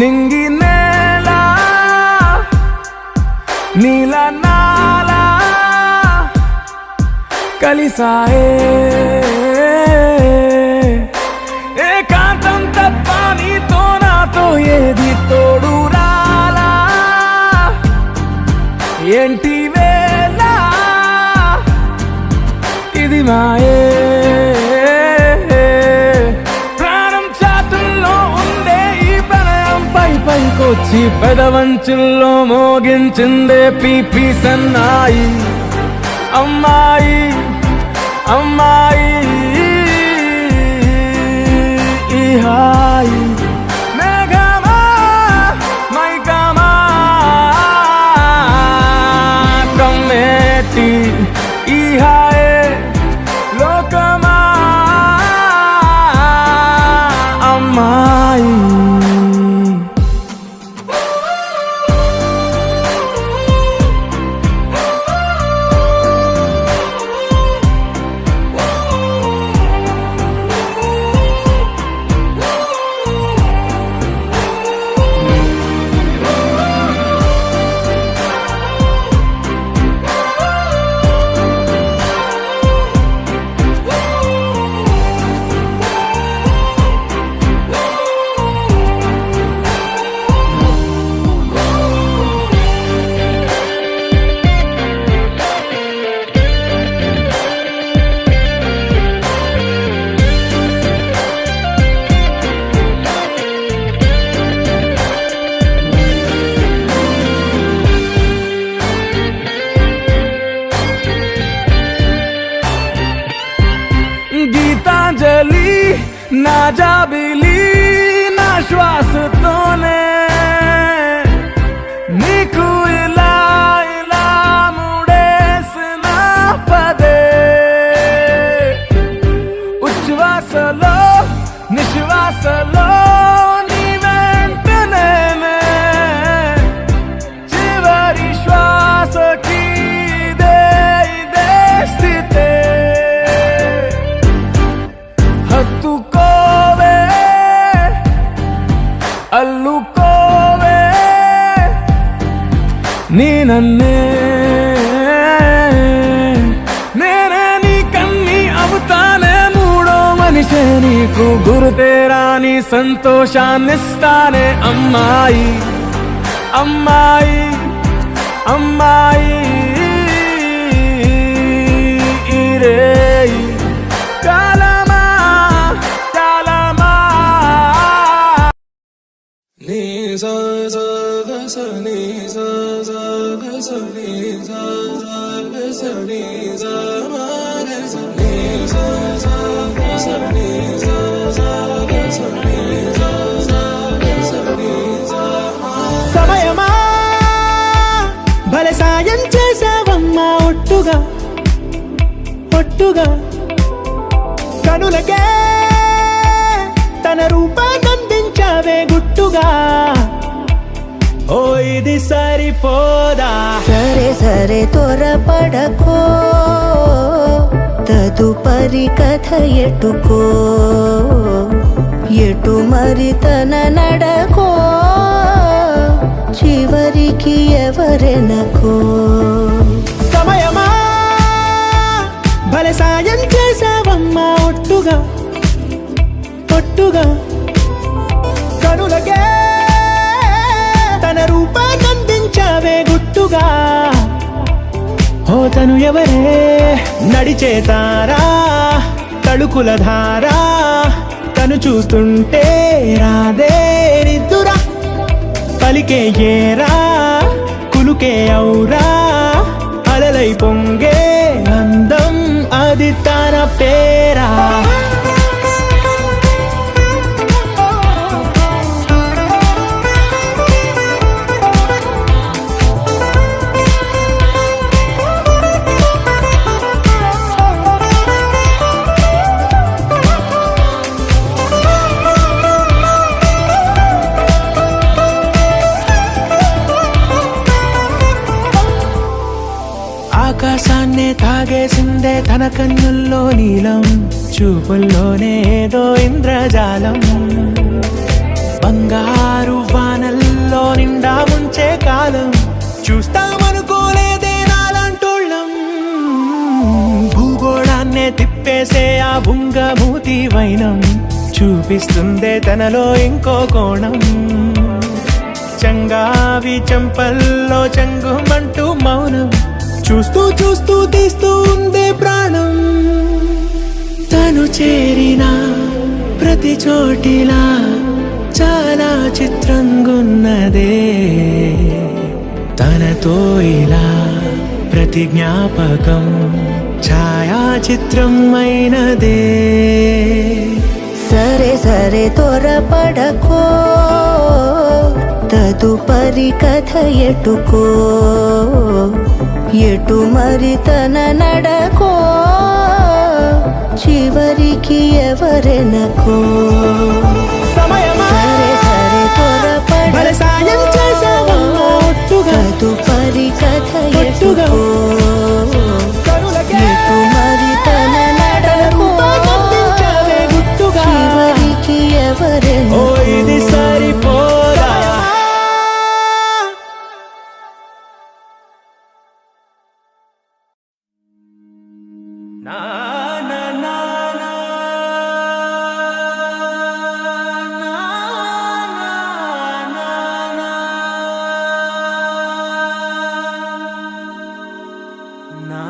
నింగి నేల నీల నాల కలిసాయే ఏకాంతం తప్ప నీతో నాతో ఏది తోడు రాలా ఏంటి వేళ ఇది మాయే ప్రాణం చాతుల్లో ఉండే ఈ ప్రణయం పైకొచ్చి పెదవంచుల్లో మోగించిందే పీపీ సన్నాయి అమ్మాయి అమ్మాయి ఈ హాయి మేఘమా మైకమా కమ్మేటి ఈ హాయే లోకమా అమ్మాయి గీతాంజలి నా జాబిలి నా శ్వాసతోనే నీకు ఇలా ఇలా ముడేసిన పదే ఉచ్ఛ్వాసలో నిశ్వాసలో నీ వెంట నేనే చివరి శ్వాసకి ఇదే స్థితే హత్తుకోవే అల్లుకోవే నీ నన్నే నేనే నీ కన్ని అవుతానే మూడో మనిషే నీకు గురుతేరాని సంతోషాన్నిస్తానే అమ్మాయి అమ్మాయి అమ్మాయి రేయి సమయమా భలే సాయం చేసావమ్మా ఒట్టుగా ఒట్టుగా కనులకే తన రూపాన్నందించావే గుట్టుగా ఓ ఇది సరిపోదా సరే సరే త్వరపడకో తదుపరి కథ ఎటుకో ఎటు మరి తన నడకో చివరికి ఎవరెనకో సమయమా భలే సాయం చేసావమ్మా ఒట్టుగా ఒట్టుగా కనులకే తన రూపాన్నందించావే గుట్టుగా ఓ తను ఎవరే నడిచేతారా తళుకుల ధారా తను చూస్తుంటే రాదే నిద్దురా పలికే ఏరా కులుకే ఔరా అలలై పొంగే అందం అది తన పేరా ఆకాశాన్నే తాగేసిందే తన కన్నుల్లో నీలం చూపుల్లోనే ఏదో ఇంద్రజాలం బంగారు బంగారు వానల్లో నిండా ముంచే కాలం చూస్తామనుకోలేదే నాలంటోళ్ళం. భూగోళాన్నే తిప్పేసే ఆ బుంగమూతి వైనం చూపిస్తుందే తనలో ఇంకో కోణం. చంగావి చెంపల్లో చెంగుమంటూ మౌనం చూస్తూ చూస్తూ తీస్తూ ఉందే ప్రాణం. తను చేరిన ప్రతి చోటిలా చాలా చిత్రంగున్నదే. తనతో ఇలా ప్రతి జ్ఞాపకం ఛాయాచిత్రం అయినదే. సరే సరే త్వరపడకో, తదుపరి కథ ఎటుకో, ఎటు మరి తన నడకో, చివరికి ఎవరెనకో. సమయమా సరే సరే భలే సాయం చేసావమ్మా ఒట్టుగా. తదుపరి కథ ఒట్టుగా. ఎటుకో, కనులకే ఎటు మరి తన నడకో, రూపమందించావే గుట్టుగా. చివరికి ఓ ఎవరెనకో. ఇది సరిపోదా. నా నా నా నా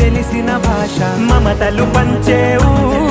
తెలిసిన భాష మమతలు పంచే ఊరు